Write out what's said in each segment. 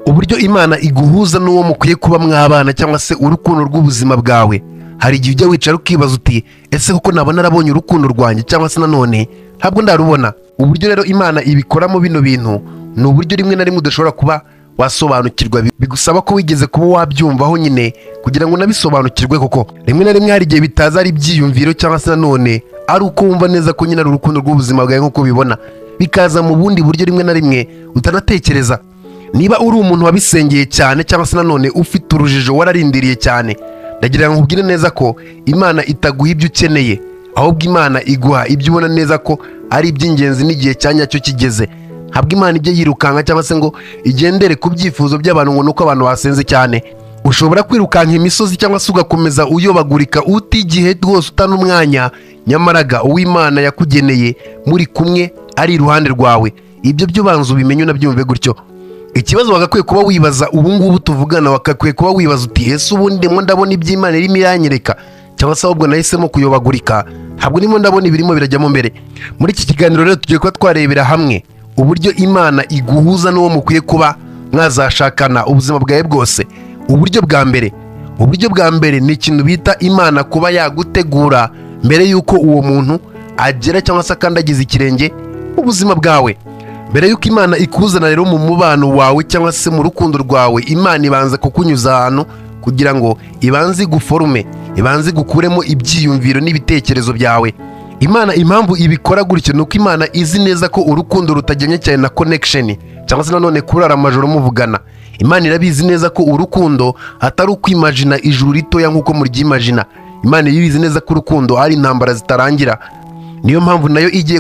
uburyo Imana iguhuza n'uwo mukwiye kuba mwabana cyangwa se urukundo rw'ubuzima bwawe. Hari igihe ujya wicara ukibaza uti ese koko nabona narabonye urukundo rwanjye cyangwa se nanone ntabwo ndarubona. Uburyo rero Imana ibikoramo bino bintu ni uburyo rimwe na rimwe udashobora kuba wasobanukirwa, bigusaba ko wigeze kuba wabyumvaho nyine kugira ngo unabisobanukirwe. Koko rimwe na rimwe hari igihe bitaza ari ibyiyumviro cyangwa se nanone ari uko wumva neza ko nyine ari urukundo rw'ubuzima bwawe nk'uko ubibona, bikaza mu bundi buryo rimwe na rimwe utanatekereza. Niba uri umuntu wabisengeye cyane cyangwa se nanone ufite urujijo wararindiriye cyane, ndagira ngo nkubwire neza ko Imana itaguha ibyo ukeneye, ahubwo Imana iguha ibyo ubona neza ko ari iby'ingenzi n'igihe cya nyacyo kigeze. Ntabwo Imana ijye yirukanka cyangwa se ngo igendere ku byifuzo by'abantu ngo nuko abantu basenze cyane. Ushobora kwirukanka imisozi cyangwa se ugakomeza uyobagurika utigihe rwose utanumwanya, nyamaraga uw'Imana yakugeneye muri kumwe ari iruhande rwawe. Ibyo byo banza ubimenye unabyumve gutyo. Ikibazo wagakwiye kuba wibaza ubu ngubu tuvugana, wakakwiye kuba wibaza uti ese ubundi ndimo ndabona iby'Imana irimo iranyereka cyangwa se ahubwo nahisemo kuyobagurika, ntabwo ndimo ndabona ibirimo birajyamo mbere. Muri iki kiganiro rero tugiye kuba twarebera hamwe uburyo Imana iguhuza n'uwo mukwiye kuba mwazashakana ubuzima bwawe bwose. Uburyo bwa mbere ni ikintu bita Imana kuba yagutegura mbere y'uko uwo muntu agera cyangwa se akandagiza ikirenge mu buzima bwawe. Mbere y'uko Imana ikuzana rero mu mubano wawe cyangwa se mu rukundo rwawe, Imana ibanza kukunyuza ahantu kugira ngo ibanze iguforume, ibanze gukuremo ibyiyumviro n'ibitekerezo byawe. Imana impamvu ibikora gutyo nuko Imana izi neza ko urukundo rutajyanye cyane na connection cyangwa se nanone kurara amajoro muvugana. Imana irabizi neza ko urukundo atari ukwimagina ijuru ritoya nk'uko muryimagina. Imana ibizi neza ko urukundo ari intambara zitarangira. Niyo mpamvu nayo igiye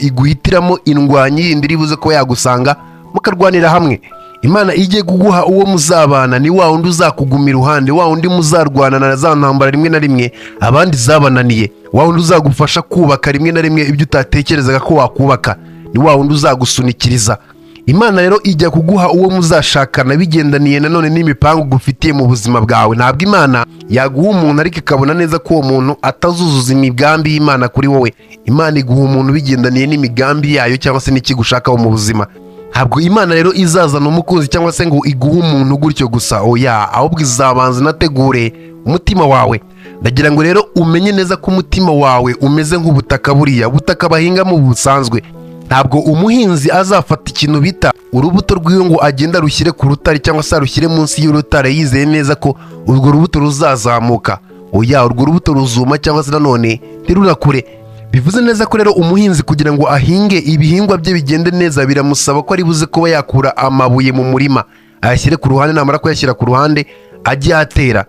iguhitiramo indwanyi yindi iribuze ko yagusanga mukarwanira hamwe. Imana igiye kuguha uwo muzabana ni wa wundi uzakuguma iruhande, wa wundi muzarwana na za ntambara rimwe na rimwe abandi zabananiye, wa wundi uzagufasha kubaka rimwe na rimwe ibyo utatekerezaga ko wakubaka, ni wa wundi uzagusunikiriza. Imana rero ijya kuguha uwo muzashakana bigendaniye nanone n'imipango gufitiye mu buzima bwawe. Ntabwo Imana yaguha umuntu ariko ikabona neza ko uwo muntu atazuzuza imigambi y'Imana kuri wowe. Imana iguha umuntu bigendaniye n'imigambi yayo cyangwa se n'ikigushakaho mu buzima. Ntabwo Imana rero izazana umukunzi cyangwa se ngo iguhe umuntu gutyo gusa, oya, ahubwo izabanza inategure umutima wawe. Ndagira ngo rero umenye neza ko umutima wawe umeze nk'ubutaka, buriya butaka bahingamo busanzwe. Ntabwo umuhinzi azafata ikintu bita urubuto rw'iwe ngo agenda rushyire ku rutare cyangwa se rushyire munsi y'urutare yizeye neza ko urwo rubuto ruzazamuka. Oya, urwo rubuto ruzuma cyangwa se nanone ntirurakure. Bivuze neza ko rero umuhinzi kugira ngo ahinge ibihingwa bye bigende neza biramusaba ko ari buze kuba yakura amabuye mu murima ayashyire ku ruhande, namara kuyashyira ku ruhande ajye atera.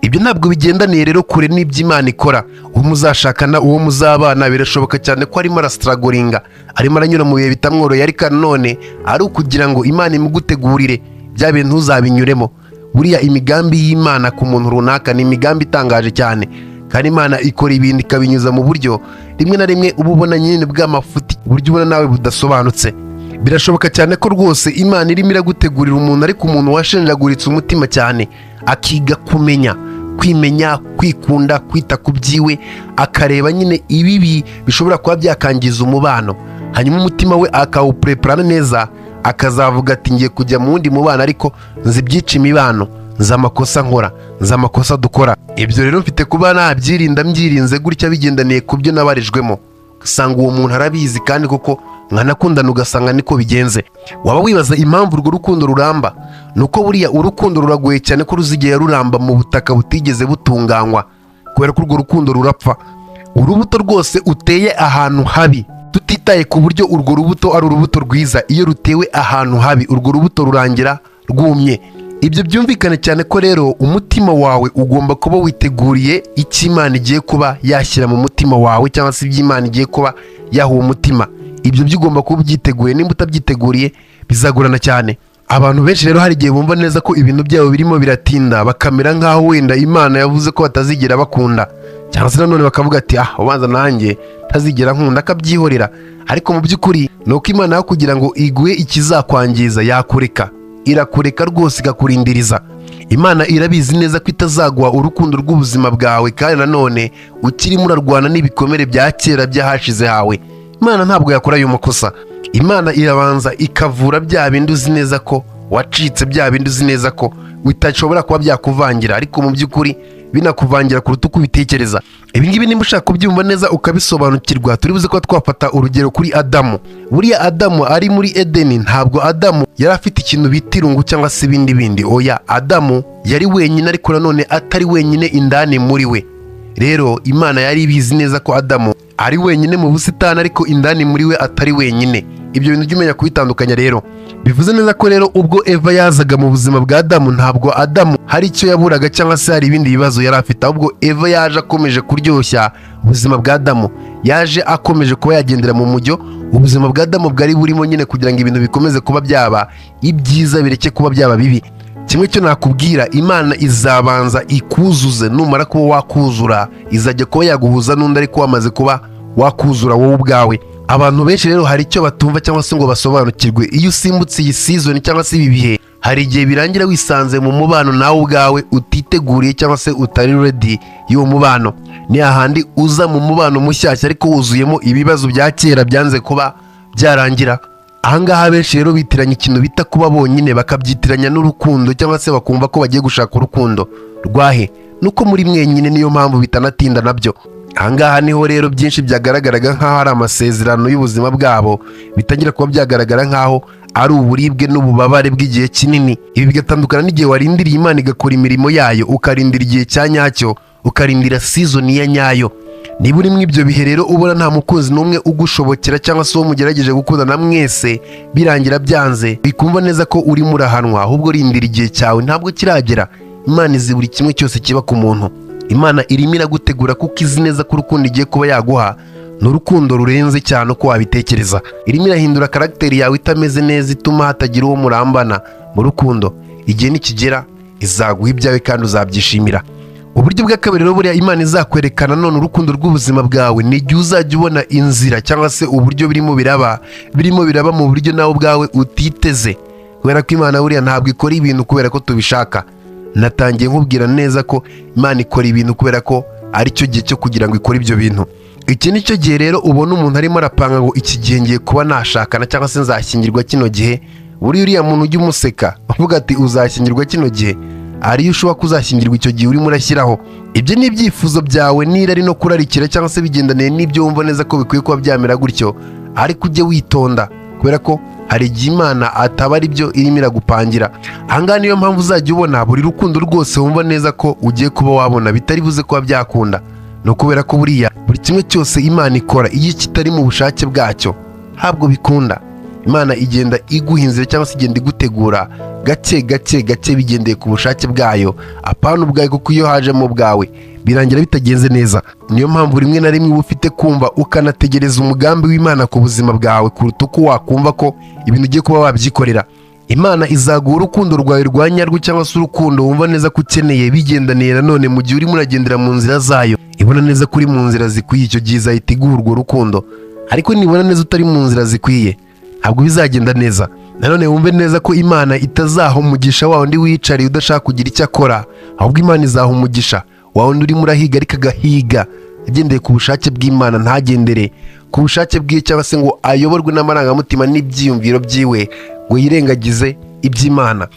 Ibyo ntabwo bigendaniye rero kure n'iby'Imana ikora. Uwo muzashakana, uwo muzabana, birashoboka cyane ko arimo arastragoringa, arimo aranyura mu bihe bitamworoye, ariko none ari ukugira ngo Imana imugutegurire bya bintu ntuzabinyuremo. Buriya imigambi y'Imana ku muntu runaka ni imigambi itangaje cyane, kandi Imana ikora ibintu ikabinyuza mu buryo rimwe na rimwe uba ubona nyine bw'amafuti, uburyo ubona nawe budasobanutse. Birashoboka cyane ko rwose Imana irimo iragutegurira umuntu, ariko umuntu washenjaguritse umutima cyane akiga kwimenya, kwikunda, kwita ku byiwe, akareba nyine ibibi bishobora kuba byakangiza umubano, hanyuma umutima we akawupreparana neza, akazavuga ati ngiye kujya mu wundi mubano ariko nzi byica imibano, nzi amakosa nkora, nzi amakosa dukora. Ibyo rero mfite kuba nabyirinda mbyirinze gutya bigendaniye ku byo nabarijwemo. Usanga uwo muntu arabizi kandi koko mwanakundana ugasanga niko bigenze. Waba wibaza impamvu urwo rukundo ruramba? Nuko buriya urukundo ruragoye cyane ko ruzigiye ruramba mu butaka butigeze butunganywa, kubera ko urwo rukundo rurapfa. Urubuto rwose uteye ahantu habi, tutitaye ku buryo urwo rubuto ari urubuto rwiza, iyo rutewe ahantu habi urwo rubuto rurangira rwumye. Ibyo byumvikane cyane ko rero umutima wawe ugomba kuba witeguriye icyo Imana igiye kuba yashyira mu mutima wawe cyangwa se ibyo Imana igiye kuba yaha umutima. Ibyo byugomba kuba ubyiteguye. Nimba utabyiteguriye bizagorana cyane. Abantu benshi rero hari igihe bumva neza ko ibintu byabo birimo biratinda, bakamera nk'aho wenda Imana yavuze ko batazigera bakunda, cyangwa se nanone bakavuga ati ubanza nanjye ntazigera nkunda, akabyihorera. Ariko mu by'ukuri ni uko Imana aho kugira ngo iguhe ikizakwangiza yakureka, irakureka rwose ikakurindiriza. Imana irabizi neza ko itazaguha urukundo rw'ubuzima bwawe kandi nanone ukirimo urarwana n'ibikomere bya kera byahashize hawe. Imana ntabwo yakora ayo makosa. Imana irabanza ikavura bya bindi uzi neza ko wacitse, bya bindi uzi neza ko bitashobora kuba byakuvangira, ariko mu by'ukuri binakuvangira kuruta uko ubitekereza. Ibi ngibi nimba ushaka kubyumva neza ukabisobanukirwa, turi buze kuba twafata urugero kuri Adamu. Buriya Adamu ari muri Edeni, ntabwo Adamu yari afite ikintu bita irungu cyangwa se ibindi. Oya, Adamu yari wenyine, ariko nanone atari wenyine indani muri we. Rero Imana yari ibizi neza ko Adamu ari wenyine mu busitani, ariko indani muri we atari wenyine. Ibyo bintu jya umenya kubitandukanya. Rero bivuze neza ko rero ubwo Eva yazaga mu buzima bwa Adamu, ntabwo Adamu hari icyo yaburaga cyangwa se hari ibindi bibazo yari afite, ahubwo Eva yaje akomeje kuryoshya ubuzima bwa Adamu, yaje akomeje kuba yagendera mu mujyo ubuzima bwa Adamu bwari burimo nyine, kugira ngo ibintu bikomeze kuba byaba ibyiza bireke kuba byaba bibi. Kimwe cyo nakubwira, Imana izabanza ikuzuze, numara kuba wakuzura izajya kuba yaguhuza n'undi ariko wamaze kuba wakuzura wowe ubwawe. Abantu benshi rero hari icyo batumva cyangwa se ngo basobanukirwe. Iyo usimbutse iyi season cyangwa se ibi bihe, hari igihe birangira wisanze mu mubano nawe ubwawe utiteguriye cyangwa se utari ready y'uwo mubano. Ni ahandi uza mu mubano mushyashya ariko wuzuyemo ibibazo bya kera byanze kuba byarangira. Ahangaha benshi rero bitiranya ikintu bita kuba bonyine, bakabyitiranya n'urukundo cyangwa se bakumva ko bagiye gushaka urukundo rwahe, nuko muri mwenyine, niyo mpamvu bitanatinda nabyo. Ahangaha niho rero byinshi byagaragaraga nk'aho ari amasezerano y'ubuzima bwabo, bitangira kuba byagaragara nk'aho ari uburibwe n'ububabare bw'igihe kinini. Ibi bigatandukana n'igihe warindiriye Imana igakora imirimo yayo, ukarindira igihe cya nyacyo, ukarindira season ya nyayo. Niba uri muri ibyo bihe rero ubona nta mukunzi n'umwe ugushobokera cyangwa se uwo mugerageje gukundana mwese birangira byanze, bikumva neza ko urimo urahanwa, ahubwo rindira igihe cyawe ntabwo kiragera. Imana izi buri kimwe cyose kiba ku muntu. Imana irimo iragutegura kuko izi neza ko urukundo igiye kuba yaguha ni urukundo rurenze cyane uko wabitekereza. Irimo irahindura karagiteri yawe itameze neza, ituma hatagira uwo murambana mu rukundo. Igihe nikigera izaguha ibyawe kandi uzabyishimira. Uburyo bwa kabiri rero buriya Imana izakwerekana none urukundo rw'ubuzima bwawe, ni igihe uzajya ubona inzira cyangwa se uburyo birimo biraba mu buryo nawe ubwawe utiteze, kubera ko Imana buriya ntabwo ikora ibintu kubera ko tubishaka. Natangiye nkubwira neza ko Imana ikora ibintu kubera ko ari cyo gihe cyo kugira ngo ikore ibyo bintu. Iki ni cyo gihe rero ubona umuntu arimo arapanga ngo iki gihe ngiye kuba nashakana cyangwa se nzashyingirwa kino gihe. Uriya muntu ujya umuseka uvuga ati uzashyingirwa kino gihe, ariyo ushobora kuzashyingirwa icyo gihe urimo urashyiraho. Ibyo ni ibyifuzo byawe, n'irari no kurarikira cyangwa se bigendaniye n'ibyo wumva neza ko bikwiye kuba byamera gutyo, ariko ujye witonda kubera ko hari igihe Imana ataba ari byo irimo iragupangira. Ahangaha niyo mpamvu uzajya ubona buri rukundo rwose wumva neza ko ugiye kuba wabona bitari buze kuba byakunda, ni ukubera ko buriya buri kimwe cyose Imana ikora iyo kitari mu bushake bwacyo ntabwo bikunda. Imana igenda iguha inzira cyangwa se igenda igutegura gake bigendeye ku bushake bwayo, apana ubwawe, kuko iyo hajemo bwawe birangira bitagenze neza. Niyo mpamvu rimwe na rimwe uba ufite kumva ukanategereza umugambi w'Imana ku buzima bwawe kuruta uko wakumva ko ibintu ugiye kuba wabyikorera. Imana izaguha urukundo rwawe rwa nyarwo cyangwa se urukundo wumva neza ko ukeneye, bigendaniye nanone mu gihe urimo uragendera mu nzira zayo. Ibona neza ko uri mu nzira zikwiye, icyo gihe izahita iguha urwo rukundo. Ariko nibona neza utari mu nzira zikwiye, ntabwo bizagenda neza. Nanone wumve neza ko Imana itazaha umugisha wa wundi wicariye udashaka kugira icyo akora, ahubwo Imana izaha umugisha wa wundi urimo urahiga ariko agahiga agendeye ku bushake bw'Imana, ntagendere ku bushake bwiwe cyangwa se ngo ayoborwe n'amarangamutima n'ibyiyumviro byiwe ngo yirengagize iby'Imana.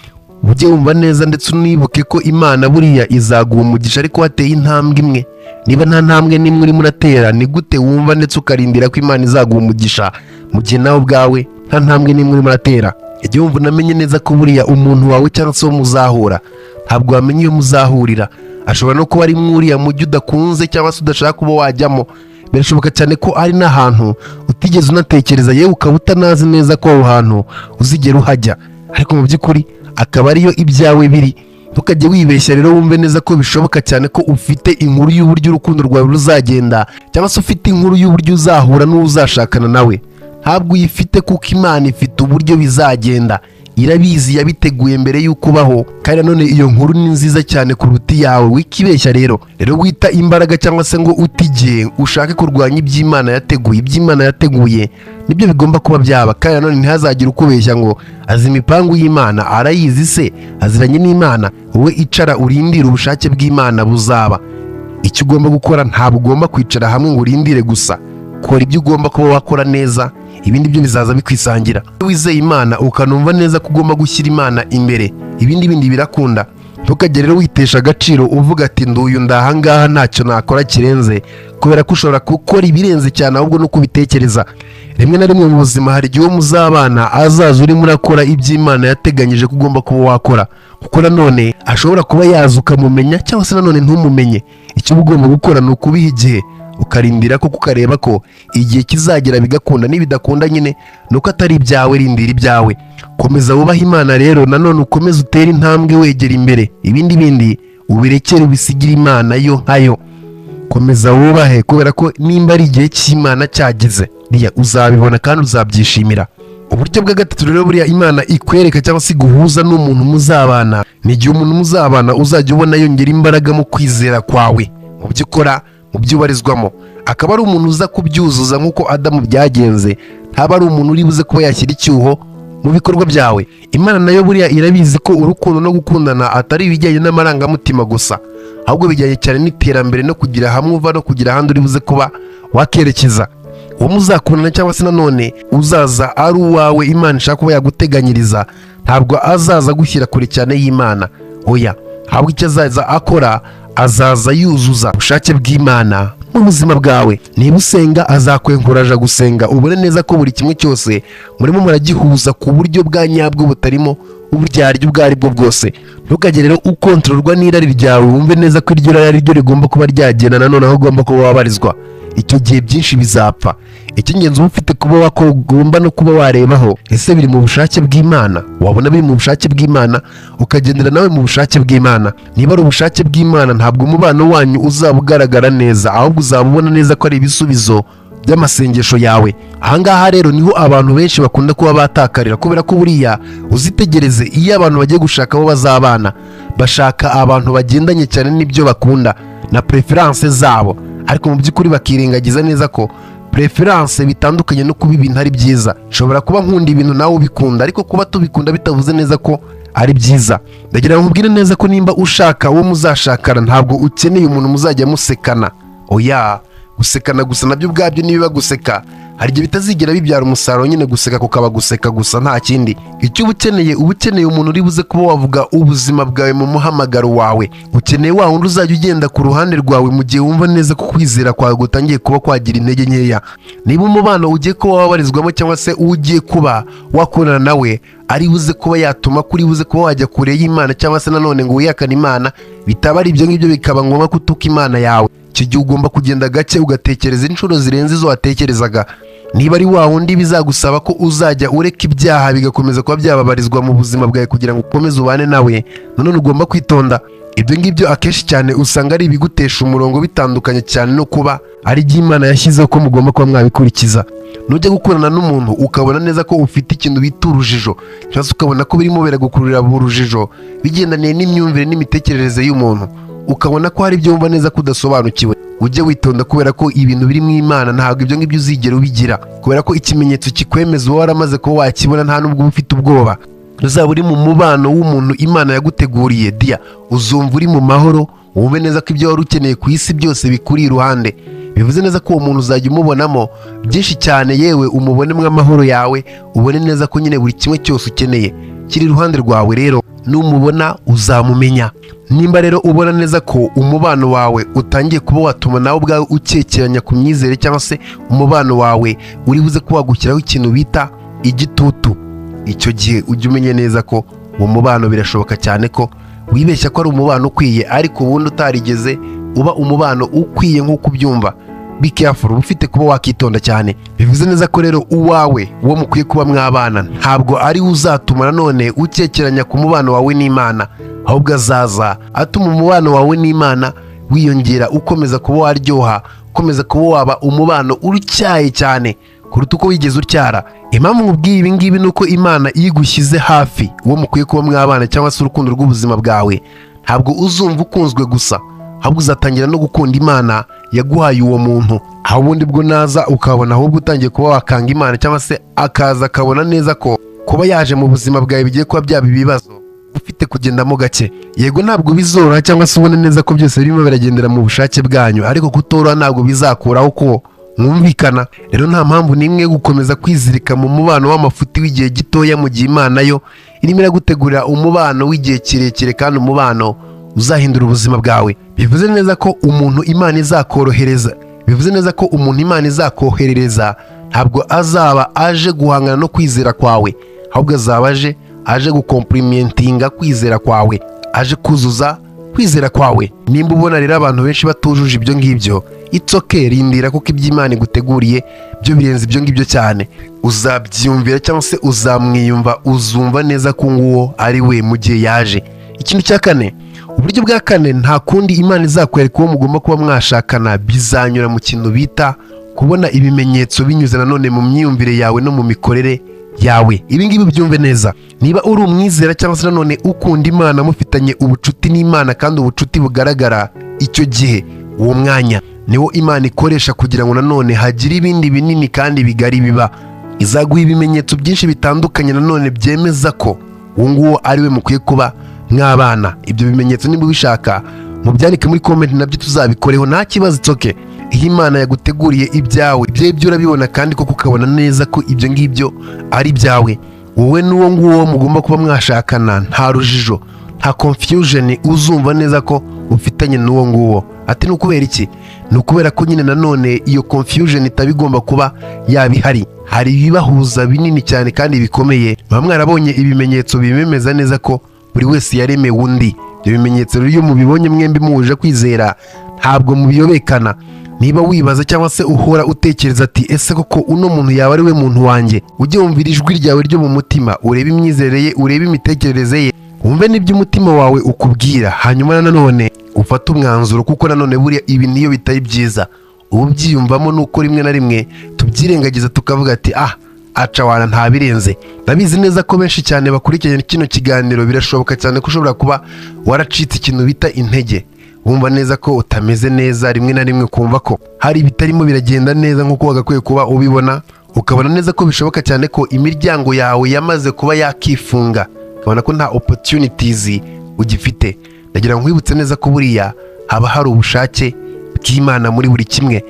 Ujye wumva neza ndetse unibuke ko Imana buriya izaguha umugisha ariko wateye intambwe imwe. Niba nta ntambwe n'imwe urimo uratera, ni gute wumva ndetse ukarindira ko Imana izaguha umugisha mu gihe nawe ubwawe nta ntambwe n'imwe urimo uratera? Igihe wumva unamenye neza ko buriya umuntu wawe cyangwa se uwo muzahura ntabwo wamenye iyo muzahurira, ashobora no kuba ari mwuriya mujyi udakunze cyangwa se udashaka kuba wajyamo. Birashoboka cyane ko ari n'ahantu utigeze unatekereza, yewe ukaba utanazi neza ko aho hantu uzigera uhajya, ariko mu by'ukuri akaba ariyo ibyawe biri. Ntukajye wibeshya rero, wumve neza ko bishoboka cyane ko ufite inkuru y'uburyo urukundo rwawe ruzagenda, cyangwa se ufite inkuru y'uburyo uzahura n'uzashakana nawe. Ntabwo uyifite, kuko Imana ifite uburyo bizagenda, irabizi, yabiteguye mbere y'uko ubaho, kandi nanone iyo nkuru ni nziza cyane kuruta iyawe. Wikibeshya rero wita imbaraga cyangwa se ngo utigiye ushake kurwanya iby'Imana yateguye. Iby'Imana yateguye nibyo bigomba kuba byaba, kandi nanone ntihazagire ukubeshya ngo azi imipangu y'Imana, arayizi se, aziranye n'Imana. Wowe icara urindire ubushake bw'Imana buzaba. Icyo ugomba gukora, ntabwo ugomba kwicara hamwe ngo urindire gusa. Kora ibyo ugomba kuba wakora neza, ibindi byo bizaza bikwisangira. Iyo wizeye Imana ukanumva neza ko ugomba gushyira Imana imbere, ibindi birakunda. Ntukajye rero witesha agaciro uvuga ati nduyu ndahangaha ntacyo nakora kirenze, kubera ko ushobora gukora ibirenze cyane ahubwo no kubitekereza. Rimwe na rimwe mu buzima hari igihe uwo muzabana azaza urimo urakora iby'Imana yateganyije ko ugomba kuba wakora, kuko nanone ashobora kuba yaza ukamumenya cyangwa se nanone ntumumenye. Icyo uba ugomba gukora ni ukubiha igihe, ukarindira ko ukareba ko igihe kizagera bigakunda. Nibidakunda nyine nuko atari ibyawe, rindira ibyawe. Komeza wubahe Imana rero, nanone ukomeze utere intambwe wegera imbere, ibindi ubirekere ubisigire Imana yo nkayo. Komeza wubahe, kubera ko nimba ari igihe cy'Imana cyageze uzabibona kandi uzabyishimira. Uburyo bwa gatatu rero buriya Imana ikwereka cyangwa se guhuza n'umuntu muzabana, ni igihe umuntu muzabana uzajya ubona yongera imbaraga mu kwizera kwawe, mu byo ukora, mu byo ubarizwamo. Akaba ari umuntu uza kubyuzuza nk'uko Adamu byagenze, ntaba ari umuntu uri buze kuba yashyira icyuho mu bikorwa byawe. Imana nayo buriya irabizi ko urukundo no gukundana atari ibijyanye n'amarangamutima gusa, ahubwo bijyanye cyane n'iterambere no kugira hamwe uva no kugira ahandi uri buze kuba wakerekeza. Uwo muzakundana cyangwa se nanone uzaza ari uwawe Imana ishaka kuba yaguteganyiriza, ntabwo azaza gushyira kure cyane y'Imana, oya, ahubwo icyo azaza akora, azaza yuzuza ubushake bw'Imana mu buzima bwawe. Niba usenga azakwenkuraje gusenga, ubone neza ko buri kimwe cyose murimo muragihuza ku buryo bwa nyabwo butarimo uburyarya ubwo ari bwo bwose. Ntukajye rero ukontororwa n'irari ryawe, wumve neza ko iryo rari ryo rigomba kuba ryagenda nanone aho ugomba kuba wabarizwa. Icyo gihe byinshi bizapfa. Icy'ingenzi uba ufite kuba wakora, ugomba no kuba warebaho ese biri mu bushake bw'Imana. Wabona biri mu bushake bw'Imana ukagendera nawe mu bushake bw'Imana. Niba ari ubushake bw'Imana ntabwo umubano wanyu uzaba ugaragara neza, ahubwo uzaba ubona neza ko ari ibisubizo by'amasengesho yawe. Ahangaha rero niho abantu benshi bakunda kuba batakarira, kubera ko buriya uzitegereze iyo abantu bagiye gushaka abo bazabana, bashaka abantu bagendanye cyane n'ibyo bakunda na preference zabo, ariko mu by'ukuri bakirengagiza neza ko preference bitandukanye no kuba ibintu ari byiza. Nshobora kuba nkunda ibintu nawe ubikunda, ariko kuba tubikunda bitavuze neza ko ari byiza. Ndagira ngo nkubwire neza ko nimba ushaka uwo muzashakana, ntabwo ukeneye umuntu muzajya musekana, oya. Gusekana gusa nabyo ubwabyo nibiba guseka, hari igihe bitazigera bibyara umusaruro, nyine guseka kukaba guseka gusa nta kindi. Icyo uba ukeneye umuntu uri buze kuba wavuga ubuzima bwawe mu muhamagaro wawe. Ukeneye wa wundi uzajya ugenda ku ruhande rwawe mu gihe wumva neza ko kwizera kwawe gutangiye kuba kwagira intege nkeya. Niba umubano ugiye kuba wabarizwamo cyangwa se ugiye kuba wakorana nawe ari buze kuba yatuma kuri buze kuba wajya kure y'Imana, cyangwa se nanone ngo wiyakane Imana, bitaba ari ibyo ngibyo bikaba ngombwa kutuka Imana yawe, icyo gihe ugomba kugenda gake ugatekereza inshuro zirenze izo watekerezaga. Niba ari wa wundi bizagusaba ko uzajya ureka ibyaha bigakomeza kuba byababarizwa mu buzima bwawe kugira ngo ukomeze ubane nawe, nanone ugomba kwitonda. Ibyo ngibyo akenshi cyane usanga ari ibigutesha umurongo, bitandukanye cyane no kuba ari iby'Imana yashyizeho ko mugomba kuba mwabikurikiza. Nujya gukorana n'umuntu ukabona neza ko ufite ikintu bita urujijo, cyangwa se ukabona ko birimo biragukururira mu rujijo bigendaniye n'imyumvire n'imitekerereze y'umuntu, ukabona ko hari ibyo wumva neza ko udasobanukiwe, ujye witonda, kubera ko ibintu biri mu Imana ntabwo ibyo ngibyo uzigera ubigira, kubera ko ikimenyetso kikwemeza uba waramaze kuba wakibona, nta nubwo uba ufite ubwoba. Uzaba uri mu mubano w'umuntu Imana yaguteguriye, uzumva uri mu mahoro, wumve neza ko ibyo wari ukeneye ku isi byose bikuri iruhande. Bivuze neza ko uwo muntu uzajya umubonamo byinshi cyane, yewe umubonemo amahoro yawe, ubone neza ko nyine buri kimwe cyose ukeneye kiri iruhande rwawe. Rero numubona uzamumenya. Nimba rero ubona neza ko umubano wawe utangiye kuba watuma nawe ubwawe ukekeranya ku myizere, cyangwa se umubano wawe uri buze kuba wagushyiraho ikintu bita igitutu, icyo gihe ujye umenye neza ko uwo mubano birashoboka cyane ko wibeshya ko ari umubano ukwiye, ariko ubundi utarigeze uba umubano ukwiye nk'uko ubyumva. Be careful, ufite kuba wakitonda cyane. Bivuze neza ko rero uwawe uwo mukwiye kuba mwabana ntabwo ari uzatuma nanone ukekeranya ku mubano wawe n'Imana, ahubwo azaza atuma umubano wawe n'Imana wiyongera, ukomeza kuba waryoha, ukomeza kuba waba umubano urutyaye cyane kuruta uko wigeze utyara. Impamvu nkubwiye ibi ngibi ni uko Imana iyo igushyize hafi uwo mukwiye kuba mwabana, cyangwa se urukundo rw'ubuzima bwawe, ntabwo uzumva ukunzwe gusa, ahubwo uzatangira no gukunda Imana yaguhaye uwo muntu. aho ubundi bwo naza ukabona ahubwo utangiye kuba wakanga Imana, cyangwa se akaza akabona neza ko kuba yaje mu buzima bwawe bigiye kuba byaba ibibazo, ufite kugendamo gake. Yego ntabwo bizoroha, cyangwa se ubone neza ko byose birimo biragendera mu bushake bwanyu, ariko kutoroha ntabwo bizakuraho ko mwumvikana. Rero nta mpamvu n'imwe yo gukomeza kwizirika mu mubano w'amafuti w'igihe gitoya mu gihe Imana yo irimo iragutegurira umubano w'igihe kirekire kandi umubano uzahindura ubuzima bwawe. Bivuze neza ko umuntu Imana izakoherereza ntabwo azaba aje guhangana no kwizera kwawe, ahubwo azaba aje gukomplimentinga kwizera kwawe, aje kuzuza kwizera kwawe. Nimba ubona rero abantu benshi batujuje ibyo ngibyo, it's okay, rindira kuko iby'Imana iguteguriye byo birenze ibyo ngibyo cyane. Uzabyiyumvira cyangwa se uzamwiyumva, uzumva neza ko nguwo ari we mu gihe yaje. Ikintu cya kane, uburyo bwa kane, nta kundi Imana izakwereka uwo mugomba kuba mwashakana bizanyura mu kintu bita kubona ibimenyetso binyuze nanone mu myiyumvire yawe no mu mikorere yawe. Ibi ngibi byumve neza. Niba uri umwizera cyangwa se nanone ukunda Imana, mufitanye ubucuti n'Imana kandi ubucuti bugaragara, icyo gihe uwo mwanya niwo Imana ikoresha kugira ngo nanone hagire ibindi binini kandi bigari biba. Izaguha ibimenyetso byinshi bitandukanye nanone byemeza ko uwo nguwo ari we mukwiye kuba mwabana. Ibyo bimenyetso niba ubishaka mubyandike muri comment, nabyo tuzabikoreho, nta kibazo, itsoke. Iyo Imana yaguteguriye ibyawe, ibyo urabibona kandi koko ukabona neza ko ibyo ngibyo ari byawe, wowe n'uwo nguwo mugomba kuba mwashakana, nta rujijo, nta confusion uzumva neza ko ufitanye n'uwo nguwo. Ati n'ukubera iki? N'ukubera ko nyine nanone iyo confusion itabigomba kuba yabihari. Hari ibibahuza binini cyane kandi bikomeye. Mwarabonye ibimenyetso bimemeza neza ko buri wese yaremewe undi. Ibyo bimenyetso rero iyo mubibonye mwembi muhuje kwizera, ntabwo mubiyobekana. Niba wibaza cyangwa se uhora utekereza ati ese koko uno muntu yaba ari we muntu wanjye, ujye wumvira ijwi ryawe ryo mu mutima, urebe imyizerere ye, urebe imitekerereze ye, wumve n'ibyo umutima wawe ukubwira, hanyuma nanone ufate umwanzuro, kuko nanone buriya ibi niyo bitari byiza ubu byiyumvamo, nuko rimwe na rimwe tubyirengagiza tukavuga ati aca wana ntabirenze. Ndabizi neza ko benshi cyane bakurikiranye kino kiganiro, birashoboka cyane ko ushobora kuba waracitse ikintu bita intege, wumva neza ko utameze neza, rimwe na rimwe kumva ko hari ibitarimo biragenda neza nk'uko wagakwiye kuba ubibona, ukabona neza ko bishoboka cyane ko imiryango yawe yamaze kuba yakifunga, ukabona ko nta opportunities ugifite. Ndagira ngo nkwibutse neza ko buriya haba hari ubushake bw'Imana muri buri kimwe.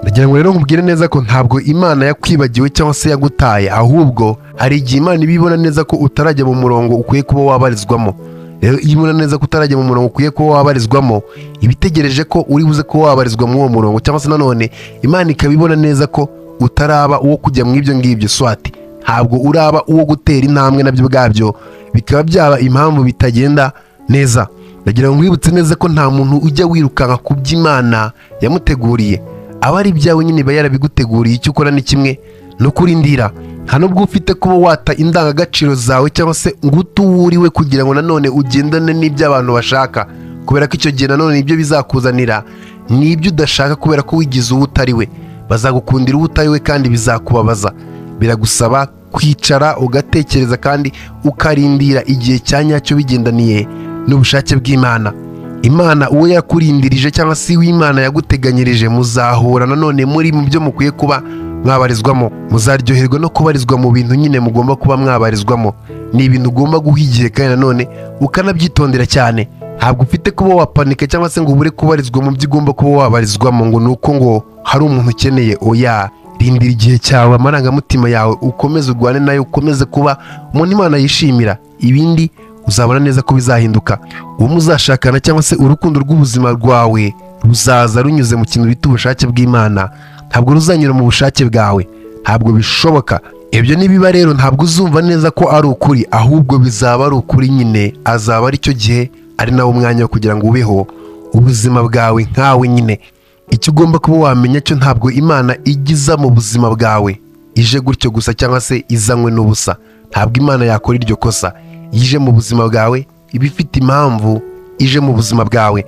Ndagira ngo rero nkubwire neza ko ntabwo Imana yakwibagiwe cyangwa se yagutaye, ahubwo hari igihe Imana ibibona neza ko utarajya mu murongo ukwiye kuba wabarizwamo. Rero iyo ibona neza ko utarajya mu murongo ukwiye kuba wabarizwamo, ibitegereje ko uri buze kuba wabarizwa mu uwo murongo, cyangwa se nanone Imana ikabibona neza ko utaraba uwo kujya mu ibyo ngibyo, swati ntabwo uraba uwo gutera intambwe, nabyo bwabyo bikaba byaba impamvu bitagenda neza. Ndagira ngo nkwibutse neza ko nta muntu ujya wirukanka ku by'Imana yamuteguriye, aba ari ibyawe nyine iba yarabiguteguriye. Icyo ukora ni kimwe no kurindira. Nta nubwo ufite kuba wata indangagaciro zawe cyangwa se ngo utuwuriwe kugira ngo nanone ugendane n'ibyo abantu bashaka, kubera ko icyo gihe nanone ibyo bizakuzanira ni ibyo udashaka, kubera ko wigize uwo utari we. Bazagukundira uwo utari we kandi bizakubabaza. Biragusaba kwicara ugatekereza kandi ukarindira igihe cya nyacyo bigendaniye n'ubushake bw'Imana. Imana uwo yakurindirije cyangwa se w'Imana yaguteganyirije, muzahura nanone muri mu byo mukwiye kuba mwabarizwamo. Muzaryoherwa no kubarizwa mu bintu nyine mugomba kuba mwabarizwamo. Ni ibintu ugomba guha igihe kandi nanone ukanabyitondera cyane. Ntabwo ufite kuba wapanika cyangwa se ngo ubure kubarizwa mu byo ugomba kuba wabarizwamo ngo nuko ngo hari umuntu ukeneye. Oya, rindira igihe cyawe, amarangamutima yawe ukomeze urwane nayo, ukomeze kuba umuntu Imana yishimira. Ibindi uzabona neza ko bizahinduka. Uwo muzashakana cyangwa se urukundo rw'ubuzima rwawe ruzaza runyuze mu kintu bita ubushake bw'Imana, ntabwo ruzanyura mu bushake bwawe, ntabwo bishoboka. Ibyo nibiba rero ntabwo uzumva neza ko ari ukuri, ahubwo bizaba ari ukuri nyine. Azaba ari cyo gihe, ari nawo umwanya wo kugira ngo ubeho ubuzima bwawe nkawe nyine. Icyo ugomba kuba wamenya cyo, ntabwo Imana igiza mu buzima bwawe ije gutyo gusa cyangwa se izanywe n'ubusa. Ntabwo Imana yakora iryo kosa. Ije mu buzima bwawe iba ifite impamvu ije mu buzima bwawe.